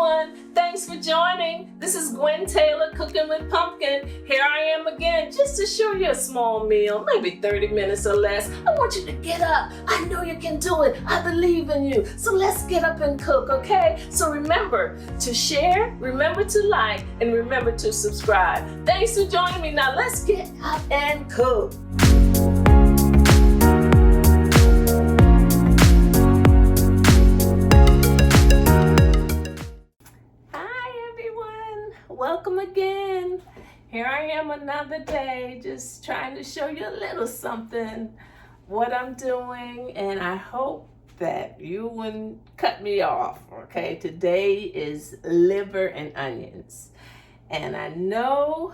everyone. Thanks for joining. This is Gwen Taylor, Cooking with Pumpkin. Here I am again, just to show you a small meal, maybe 30 minutes or less. I want you to get up. I know you can do it. I believe in you. So let's get up and cook, okay? So remember to share, remember to like, and remember to subscribe. Thanks for joining me. Now let's get up and cook. Welcome again. Here I am another day, just trying to show you a little something, what I'm doing, and I hope that you wouldn't cut me off, okay? Today is liver and onions, and I know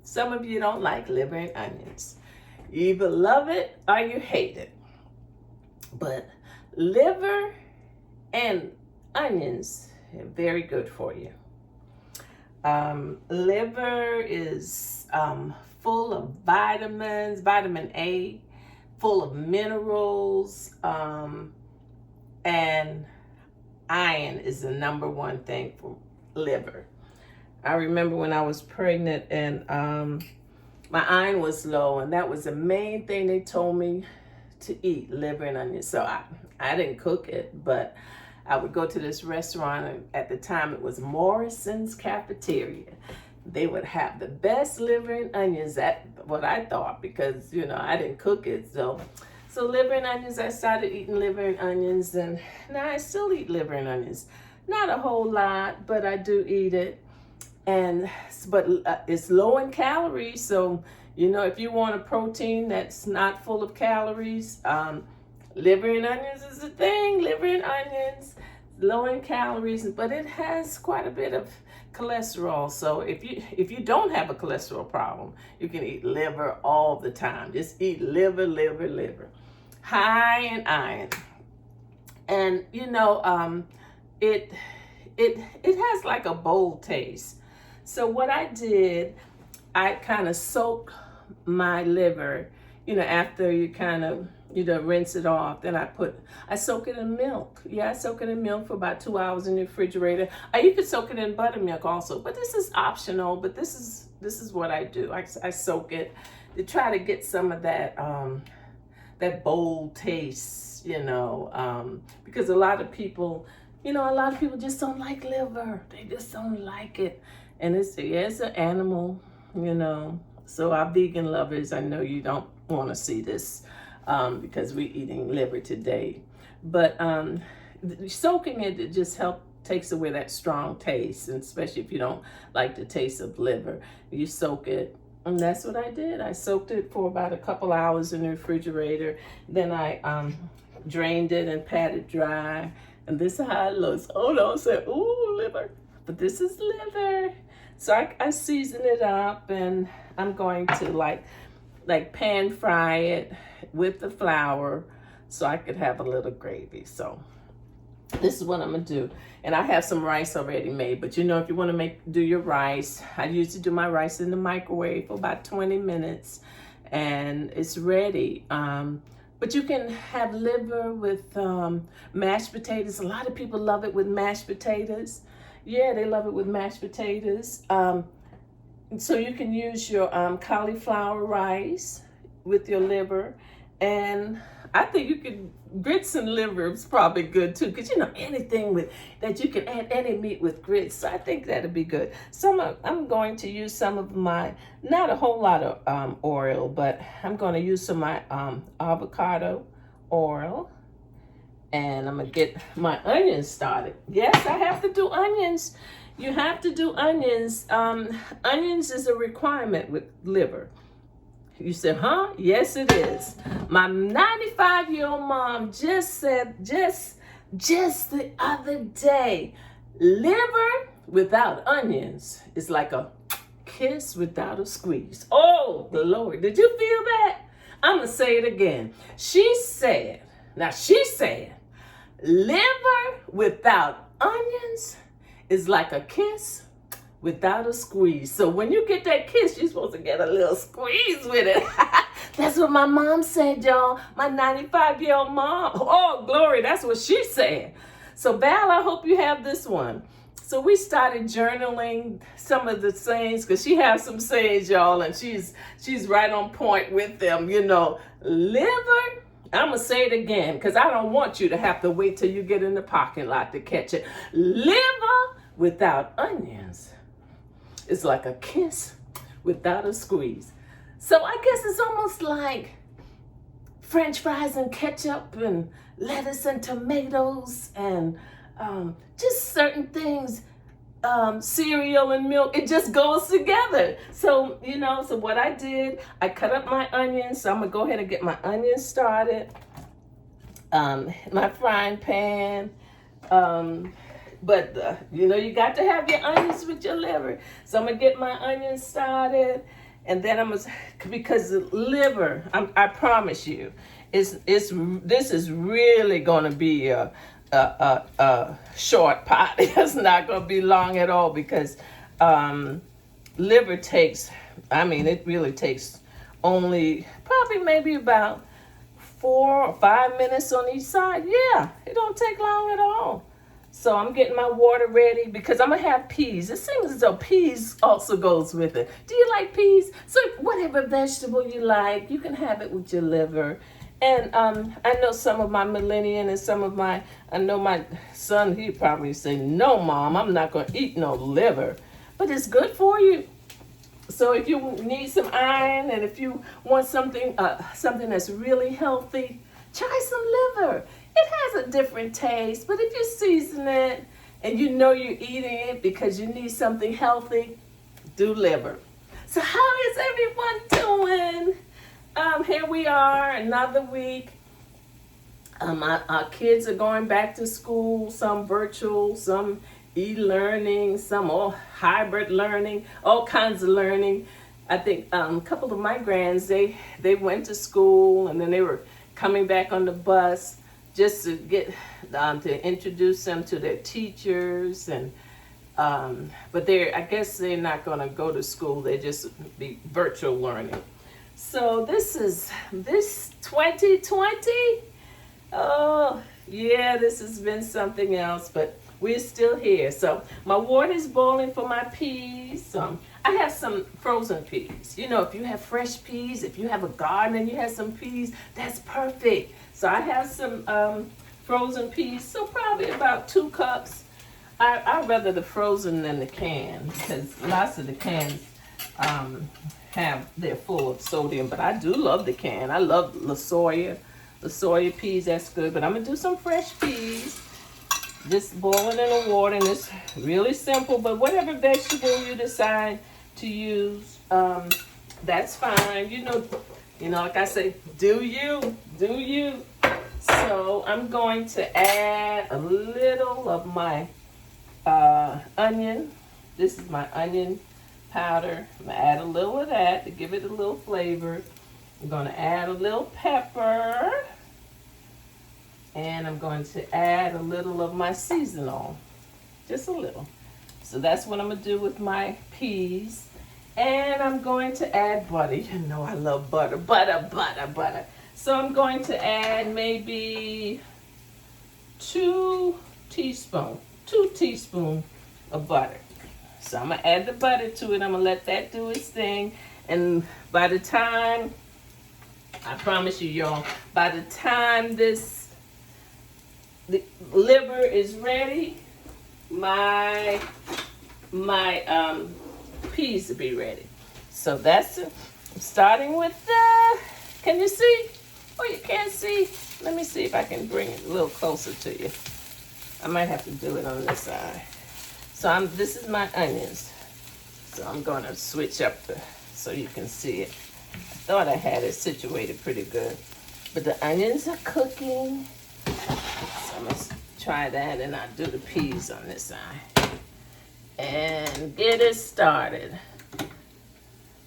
some of you don't like liver and onions. You either love it or you hate it, but liver and onions are very good for you. Liver is full of vitamins, vitamin A, full of minerals, and iron is the number one thing for liver. I remember when I was pregnant and my iron was low, and that was the main thing they told me to eat, liver and onions. So I didn't cook it, but I would go to this restaurant, and at the time it was Morrison's Cafeteria. They would have the best liver and onions, that's what I thought, because, you know, I didn't cook it. So liver and onions, I started eating liver and onions, and now I still eat liver and onions. Not a whole lot, but I do eat it. But it's low in calories, so, you know, if you want a protein that's not full of calories, liver and onions is the thing. Liver and onions, low in calories, but it has quite a bit of cholesterol. So if you don't have a cholesterol problem, you can eat liver all the time. Just eat liver, liver, liver. High in iron. And you know, it has like a bold taste. So what I did, I kind of soaked my liver, you know, after you kind of, you know, rinse it off. Then I soak it in milk. Yeah, I soak it in milk for about 2 hours in the refrigerator. You could soak it in buttermilk also, but this is optional. But this is what I do. I soak it to try to get some of that that bold taste, you know, because a lot of people just don't like liver. They just don't like it, and it's an animal, you know. So our vegan lovers, I know you don't want to see this. Because we're eating liver today. But soaking it just takes away that strong taste, and especially if you don't like the taste of liver. You soak it, and that's what I did. I soaked it for about a couple hours in the refrigerator. Then I drained it and patted dry, and this is how it looks. Oh, don't say, ooh, liver. But this is liver. So I season it up, and I'm going to like pan fry it with the flour so I could have a little gravy. So this is what I'm gonna do. And I have some rice already made, but you know, if you want to do your rice, I usually do my rice in the microwave for about 20 minutes and it's ready. But you can have liver with mashed potatoes. A lot of people love it with mashed potatoes. Yeah, they love it with mashed potatoes. So you can use your cauliflower rice with your liver, and I think you could grits and liver is probably good too, because you know anything that you can add any meat with grits. So I think that'd be good. So I'm going to use some of my, not a whole lot of oil, but I'm going to use some of my avocado oil, and I'm gonna get my onions started. Yes, I have to do onions. You have to do onions. Onions is a requirement with liver. You said, huh? Yes, it is. My 95-year-old mom just said, just the other day, liver without onions is like a kiss without a squeeze. Oh, the Lord. Did you feel that? I'm going to say it again. She said, liver without onions is like a kiss without a squeeze. So when you get that kiss, you're supposed to get a little squeeze with it. That's what my mom said, y'all. My 95-year-old mom. Oh, glory, that's what she said. So Val, I hope you have this one. So we started journaling some of the sayings, because she has some sayings, y'all, and she's right on point with them. You know, liver, I'm going to say it again, because I don't want you to have to wait till you get in the parking lot to catch it. Liver without onions is like a kiss without a squeeze. So I guess it's almost like French fries and ketchup and lettuce and tomatoes and just certain things, cereal and milk, it just goes together. So, you know, so what I did, I cut up my onions. So I'm gonna go ahead and get my onions started. My frying pan. But you know, you got to have your onions with your liver. So I'm gonna get my onions started. And then I'm gonna, because the liver, I promise you, this is really gonna be a short pot. It's not gonna be long at all, because liver takes, I mean, it really takes only probably maybe about 4 or 5 minutes on each side. Yeah, it don't take long at all. So I'm getting my water ready, because I'm gonna have peas. It seems as though peas also goes with it. Do you like peas? So whatever vegetable you like, you can have it with your liver. And I know some of my millennial and some of I know my son, he'd probably say, no, Mom, I'm not gonna eat no liver. But it's good for you. So if you need some iron, and if you want something that's really healthy, try some liver. It has a different taste, but if you season it and you know you're eating it because you need something healthy, do liver. So how is everyone doing? Here we are, another week. Our kids are going back to school, some virtual, some e-learning, some all hybrid learning, all kinds of learning. I think a couple of my grands, they went to school, and then they were coming back on the bus just to get to introduce them to their teachers. And but I guess they're not going to go to school. They just be virtual learning. So this 2020. Oh yeah, this has been something else, but we're still here. So my water's boiling for my peas. I have some frozen peas. You know, if you have fresh peas, if you have a garden and you have some peas, that's perfect. So I have some frozen peas, so probably about 2 cups. I'd rather the frozen than the can, because lots of the cans they're full of sodium, but I do love the can. I love the soya peas, that's good. But I'm gonna do some fresh peas, just boiling in the water, and it's really simple. But whatever vegetable you decide to use, that's fine. You know, like I say, do you. So I'm going to add a little of my onion. This is my onion powder. I'm gonna add a little of that to give it a little flavor. I'm gonna add a little pepper. And I'm going to add a little of my seasonal, just a little. So that's what I'm gonna do with my peas. And I'm going to add butter. You know I love butter. So I'm going to add maybe 2 teaspoons of butter. So I'm gonna add the butter to it. I'm gonna let that do its thing. And by the time, I promise you, y'all, by the time the liver is ready, my peas will be ready. So that's it. I'm starting with can you see? Oh, you can't see? Let me see if I can bring it a little closer to you. I might have to do it on this side. So this is my onions. So I'm gonna switch up so you can see it. I thought I had it situated pretty good. But the onions are cooking. So I'm gonna try that, and I'll do the peas on this side. And get it started.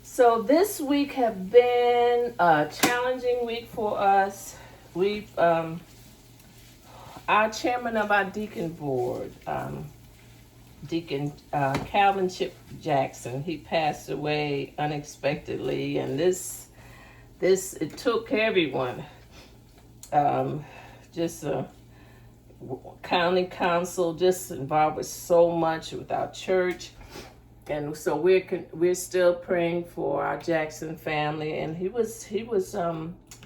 So this week have been a challenging week for us. We've, our chairman of our deacon board, Deacon Calvin Chip Jackson, he passed away unexpectedly, and it took everyone. Just county council, just involved with so much with our church. And so we're still praying for our Jackson family. And he was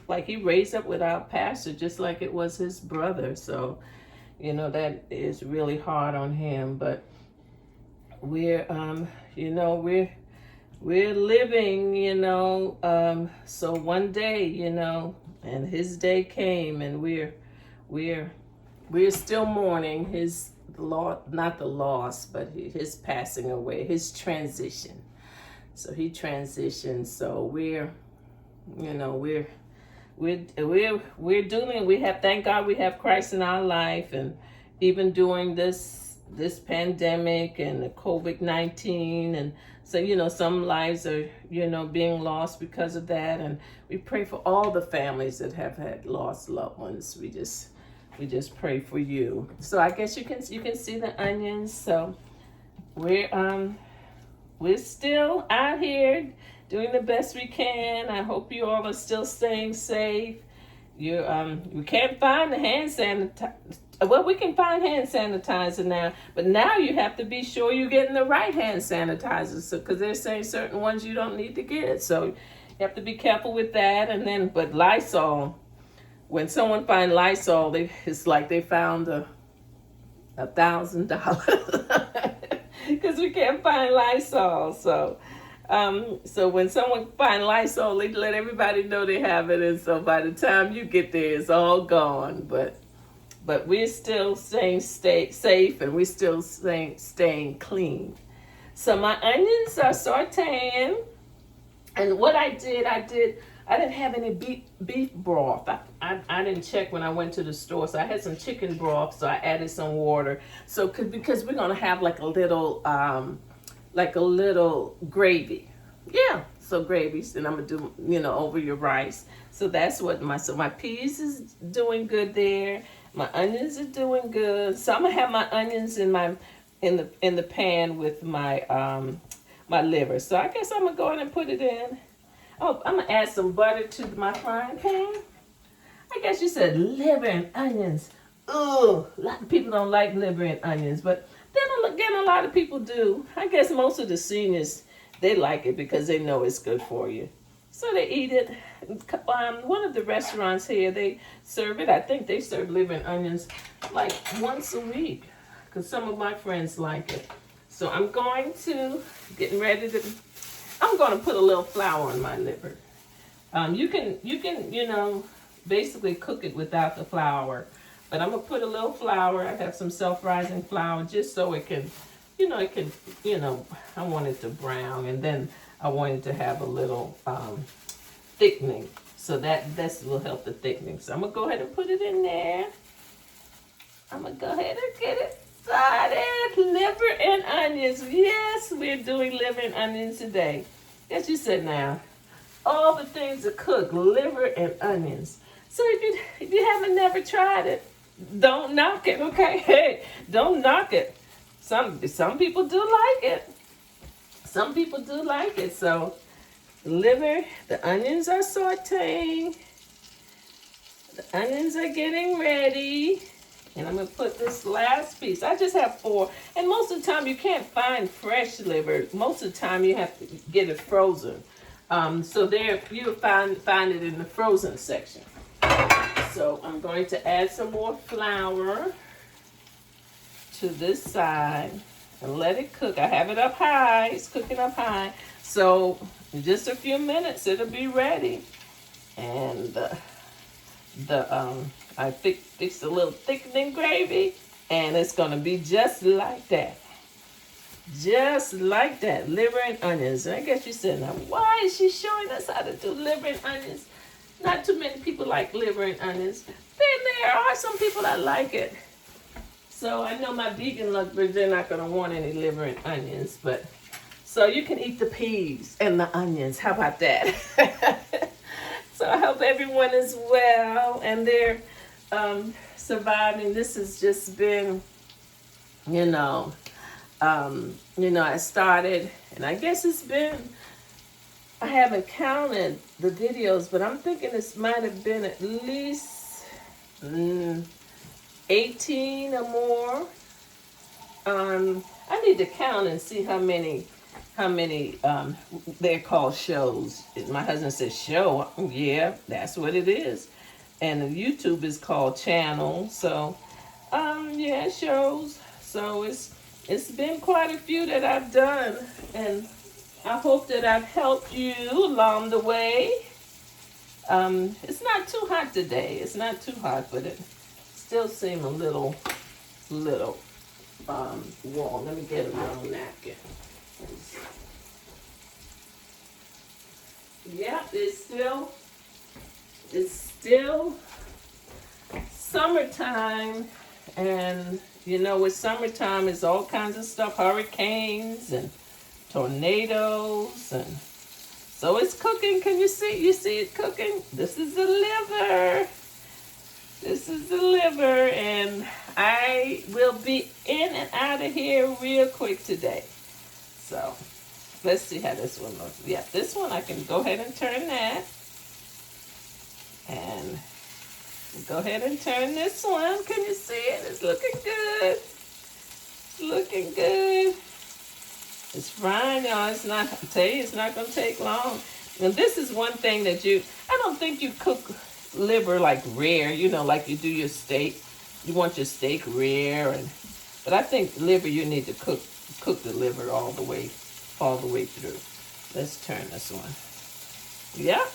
like, he raised up with our pastor just like it was his brother. So, you know, that is really hard on him. But we're you know, we're living, you know. So one day, you know, and his day came, and we're still mourning his not the loss, but his passing away, his transition. So he transitioned. So we're, you know, we're doing. We have, thank God, we have Christ in our life, and even during this pandemic and the COVID-19, and so, you know, some lives are, you know, being lost because of that, and we pray for all the families that have had lost loved ones. We just pray for you. So I guess you can see the onions. So we're still out here doing the best we can. I hope you all are still staying safe. We can't find the hand sanitizer. Well, we can find hand sanitizer now, but now you have to be sure you're getting the right hand sanitizer. So, because they're saying certain ones you don't need to get, so you have to be careful with that. And then, but Lysol. When someone finds Lysol, it's like they found $1,000 because we can't find Lysol. So, so when someone finds Lysol, they let everybody know they have it, and so by the time you get there, it's all gone. But we're still stay safe, and we're still staying clean. So my onions are sauteing, and what I didn't have any beef broth. I didn't check when I went to the store, so I had some chicken broth, so I added some water. So because we're gonna have like a little gravy. Yeah, so gravy, and I'm gonna do, you know, over your rice. So that's what my peas is doing good there. My onions are doing good. So I'm gonna have my onions in the pan with my my liver. So I guess I'm gonna go ahead and put it in. Oh, I'm gonna add some butter to my frying pan. I guess you said liver and onions. Ugh, a lot of people don't like liver and onions, but then again, a lot of people do. I guess most of the seniors, they like it because they know it's good for you. So they eat it. One of the restaurants here, they serve it. I think they serve liver and onions like once a week because some of my friends like it. So I'm going to put a little flour on my liver. You can, you know, basically cook it without the flour, but I'm gonna put a little flour. I have some self-rising flour just so it can, I want it to brown, and then I want it to have a little thickening. So this will help the thickening. So I'm gonna go ahead and put it in there. I'm gonna go ahead and get it started. Liver and onions. Yes, we're doing liver and onions today. As you said now, all the things to cook, liver and onions. So if you haven't never tried it, don't knock it, okay? Hey, don't knock it. Some people do like it. Some people do like it. So liver, the onions are sauteing. The onions are getting ready. And I'm going to put this last piece. I just have 4. And most of the time you can't find fresh liver. Most of the time you have to get it frozen. So there you'll find it in the frozen section. So I'm going to add some more flour to this side and let it cook. I have it up high. It's cooking up high. So in just a few minutes it'll be ready. And I fixed a little thickening gravy, and it's gonna be just like that. Just like that, liver and onions. And I guess you said, now why is she showing us how to do liver and onions? Not too many people like liver and onions. Then there are some people that like it. So I know my vegan lovers, they're not gonna want any liver and onions, but so you can eat the peas and the onions. How about that? So I hope everyone is well and they're surviving. This has just been, I started, and I guess it's been, I haven't counted the videos, but I'm thinking this might have been at least 8 18 or more. I need to count and see how many they're called shows. My husband says show. Yeah, that's what it is. And YouTube is called channel. So yeah, shows. So it's been quite a few that I've done, and I hope that I've helped you along the way. It's not too hot today. It's not too hot, but it still seems a little warm. Let me get a little napkin. Yeah, it's still summertime, and you know, with summertime, it's all kinds of stuff, hurricanes and tornadoes, and so it's cooking. Can you see? You see it cooking? This is the liver. This is the liver, and I will be in and out of here real quick today. So let's see how this one looks. Yeah, this one I can go ahead and turn that. And go ahead and turn this one. Can you see it? It's looking good. Looking good. It's frying, y'all. It's not, I tell you, it's not going to take long. And this is one thing that I don't think you cook liver like rare, you know, like you do your steak. You want your steak rare, but I think liver, you need to cook the liver all the way through. Let's turn this one. Yeah.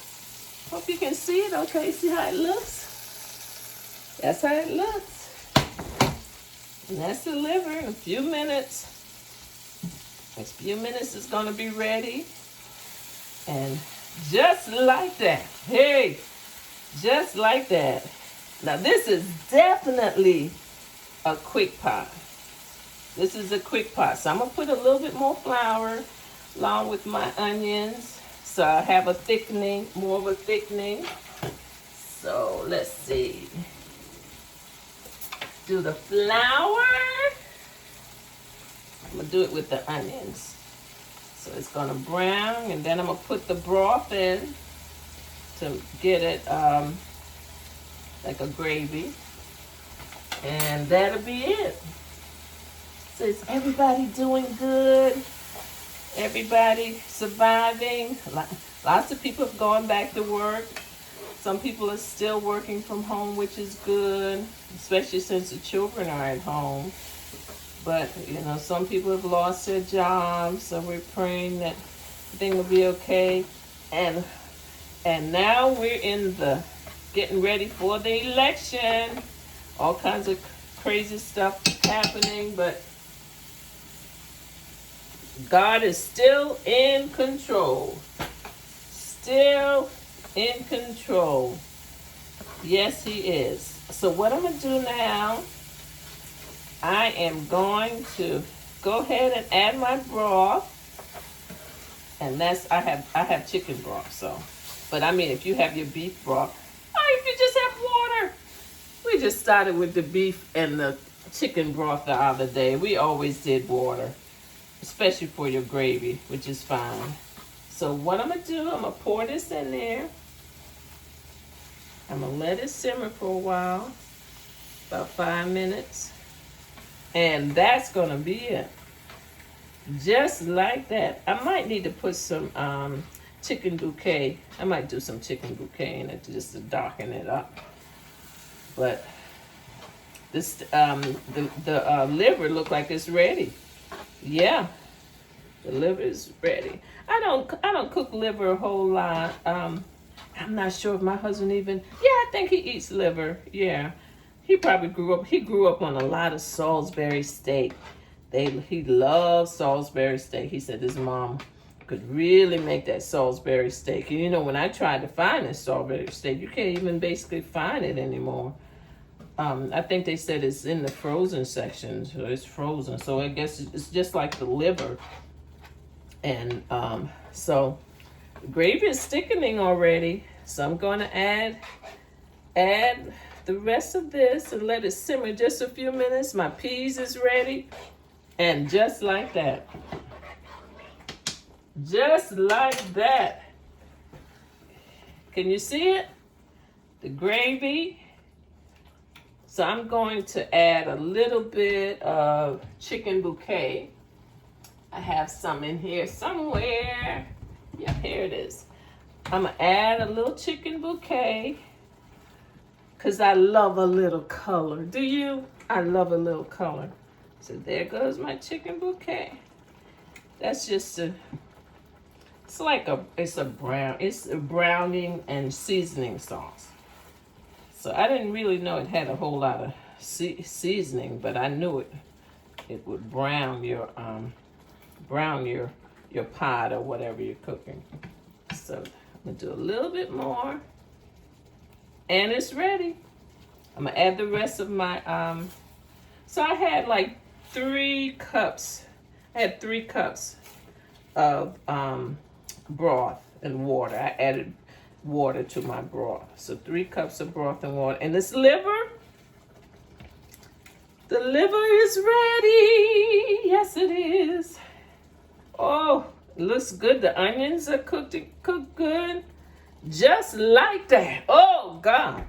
Hope you can see it. Okay, see how it looks? That's how it looks. And that's the liver. In a few minutes. Next few minutes it's going to be ready. And just like that. Hey, just like that. Now this is definitely a quick pot. This is a quick pot. So I'm going to put a little bit more flour along with my onions. So I have a thickening, more of a thickening. So let's see. Do the flour. I'm going to do it with the onions. So it's going to brown, and then I'm going to put the broth in to get it like a gravy. And that'll be it. So is everybody doing good? Everybody surviving? Lots of people have gone back to work. Some people are still working from home, which is good, especially since the children are at home. But, you know, some people have lost their jobs, so we're praying that everything will be okay. And now we're in the getting ready for the election. All kinds of crazy stuff happening, but God is still in control. Still in control. Yes, he is. So what I'm going to do now, I am going to go ahead and add my broth. And that's, I have chicken broth, so. But I mean, if you have your beef broth, or if you just have water. We just started with the beef and the chicken broth the other day. We always did water, especially for your gravy, which is fine. So what I'm going to do, I'm going to pour this in there. I'm going to let it simmer for a while, about 5 minutes. And that's going to be it. Just like that. I might need to put some chicken bouquet. I might do some chicken bouquet in it just to darken it up. But this the liver look like it's ready. Yeah, the liver is ready. I don't cook liver a whole lot. I'm not sure if my husband even. Yeah, I think he eats liver. Yeah, he probably grew up on a lot of Salisbury steak. He loves Salisbury steak. He said his mom could really make that Salisbury steak. And you know, when I tried to find this Salisbury steak, you can't even basically find it anymore. I think they said it's in the frozen section, so it's frozen. So I guess it's just like the liver. And so the gravy is thickening already. So I'm going to add the rest of this and let it simmer just a few minutes. My peas is ready. And just like that. Just like that. Can you see it? The gravy. So I'm going to add a little bit of chicken bouquet. I have some in here somewhere. Yeah, here it is. I'm going to add a little chicken bouquet because I love a little color. Do you? I love a little color. So there goes my chicken bouquet. That's just it's a browning and seasoning sauce. So I didn't really know it had a whole lot of seasoning, but I knew it would brown your pot or whatever you're cooking. So I'm gonna do a little bit more, and it's ready. I'm gonna add the rest of my so I had like 3 cups. I had 3 cups of broth and water. I added water to my broth. So 3 cups of broth and water. And this liver, the liver is ready. Yes, it is. Oh, it looks good. The onions are cooked good. Just like that. Oh, God.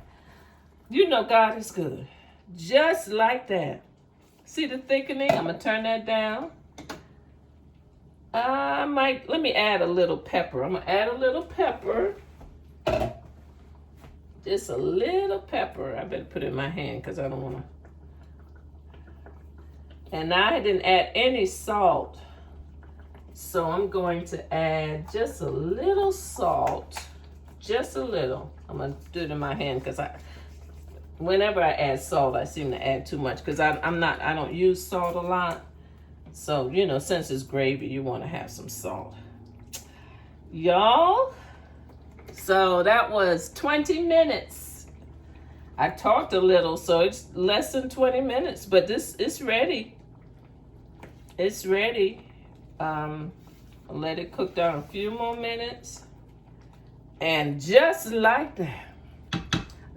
You know God is good. Just like that. See the thickening? I'm going to turn that down. Let me add a little pepper. I'm going to add a little pepper. Just a little pepper. I better put it in my hand because I don't want to. And I didn't add any salt. So I'm going to add just a little salt. Just a little. I'm going to do it in my hand because whenever I add salt, I seem to add too much because I don't use salt a lot. So, you know, since it's gravy, you want to have some salt. Y'all, so that was 20 minutes. I talked a little, so it's less than 20 minutes, but it's ready. It's ready. I'll let it cook down a few more minutes. And just like that,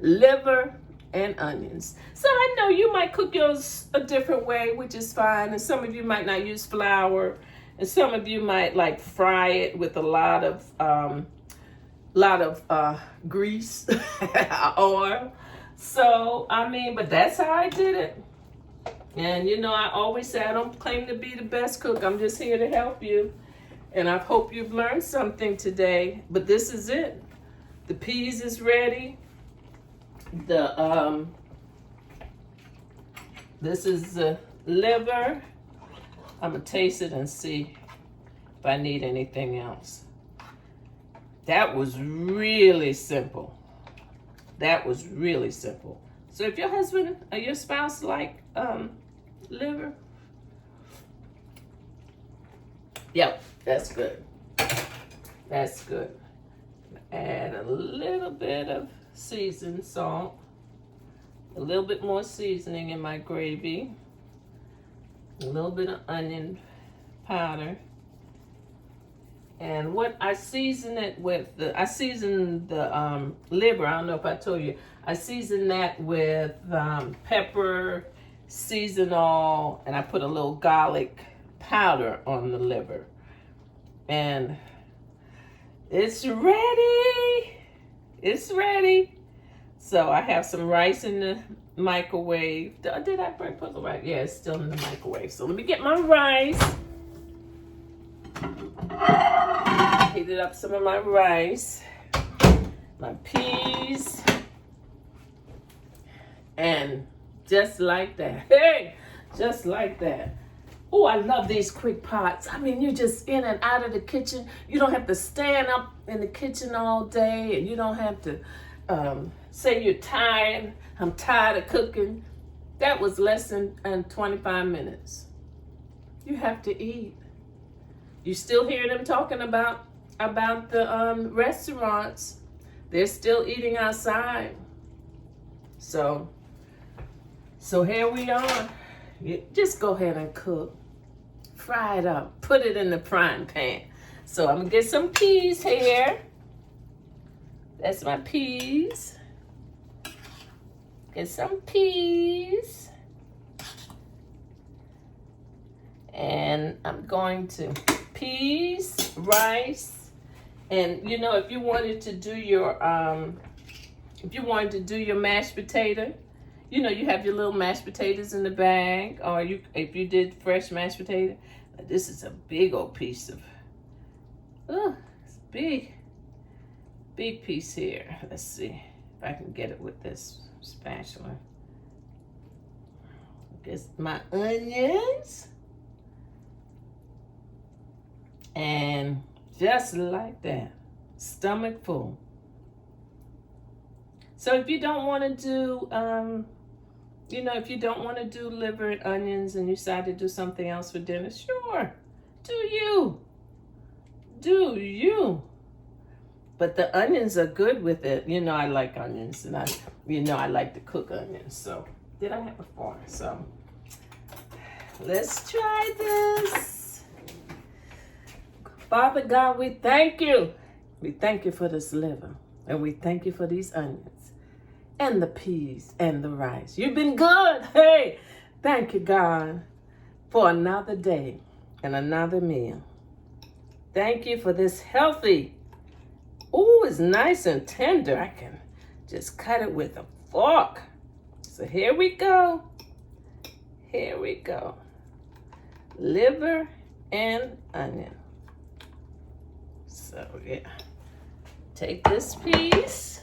liver and onions. So I know you might cook yours a different way, which is fine. And some of you might not use flour. And some of you might like fry it with a lot of grease, oil. So, I mean, but that's how I did it. And you know, I always say I don't claim to be the best cook. I'm just here to help you. And I hope you've learned something today. But this is it. The peas is ready. This is the liver. I'm gonna taste it and see if I need anything else. That was really simple. That was really simple. So if your husband or your spouse like liver, yep, that's good. That's good. Add a little bit of seasoned salt, a little bit more seasoning in my gravy, a little bit of onion powder, and what I season it with, I season the liver. I don't know if I told you, I season that with pepper, seasonal, and I put a little garlic powder on the liver, and it's ready. It's ready. So I have some rice in the microwave. Did I put the rice? Yeah, it's still in the microwave. So let me get my rice. Heated up some of my rice, my peas, and just like that. Hey, just like that. Oh, I love these quick pots. I mean, you're just in and out of the kitchen. You don't have to stand up in the kitchen all day, and you don't have to say you're tired. I'm tired of cooking. That was less than 25 minutes. You have to eat. You still hear them talking about the restaurants. They're still eating outside. So here we are. You just go ahead and cook. Fry it up. Put it in the frying pan. So I'm gonna get some peas here. That's my peas. Get some peas. And I'm going to peas, rice, and you know, if you wanted to do your mashed potato, you know, you have your little mashed potatoes in the bag, or if you did fresh mashed potato. This is a big old piece of, it's big piece here. Let's see if I can get it with this spatula. Get my onions. And just like that, stomach full. So if you don't want to do, if you don't want to do liver and onions and you decide to do something else for dinner, sure, do you. But the onions are good with it. You know, I like onions, and I like to cook onions. So did I have a fork? So let's try this. Father God, we thank you. We thank you for this liver, and we thank you for these onions and the peas and the rice. You've been good. Hey, thank you, God, for another day and another meal. Thank you for this healthy. Ooh, it's nice and tender. I can just cut it with a fork. So here we go. Here we go. Liver and onion. So yeah, take this piece.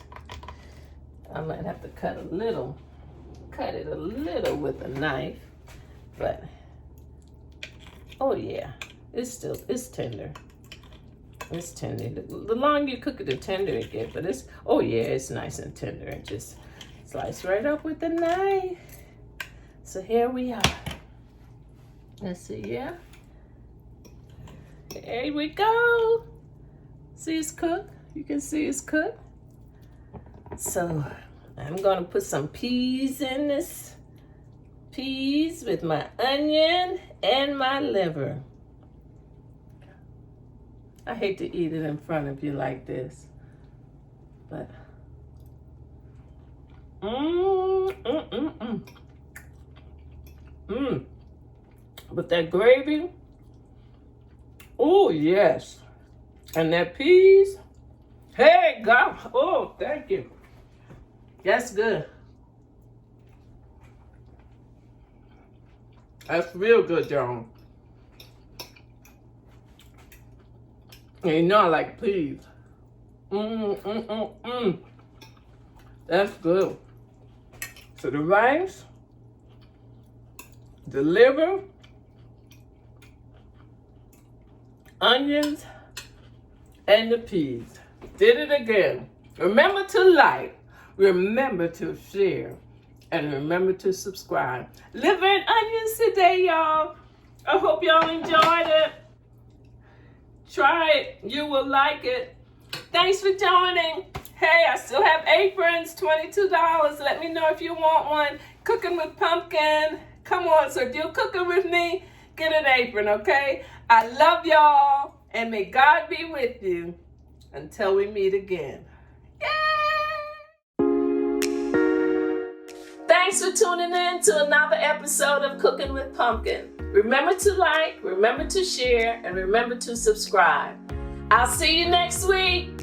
I might have to cut it a little with a knife, but oh yeah, it's tender. It's tender. The longer you cook it, the tender it gets. But it's nice and tender. And just slice right up with the knife. So here we are. Let's see, yeah. There we go. See it's cooked? You can see it's cooked. So I'm gonna put some peas in this. Peas with my onion and my liver. I hate to eat it in front of you like this, but with that gravy, oh yes, and that peas, hey God, oh thank you, that's good, that's real good, y'all. And you know I like peas. That's good. So the rice, the liver, onions, and the peas. Did it again. Remember to like, remember to share, and remember to subscribe. Liver and onions today, y'all. I hope y'all enjoyed it. Try it. You will like it. Thanks for joining. Hey, I still have aprons, $22. Let me know if you want one. Cooking with Pumpkin. Come on, so if you're cooking with me, get an apron, okay? I love y'all, and may God be with you until we meet again. Yay! Thanks for tuning in to another episode of Cooking with Pumpkin. Remember to like, remember to share, and remember to subscribe. I'll see you next week.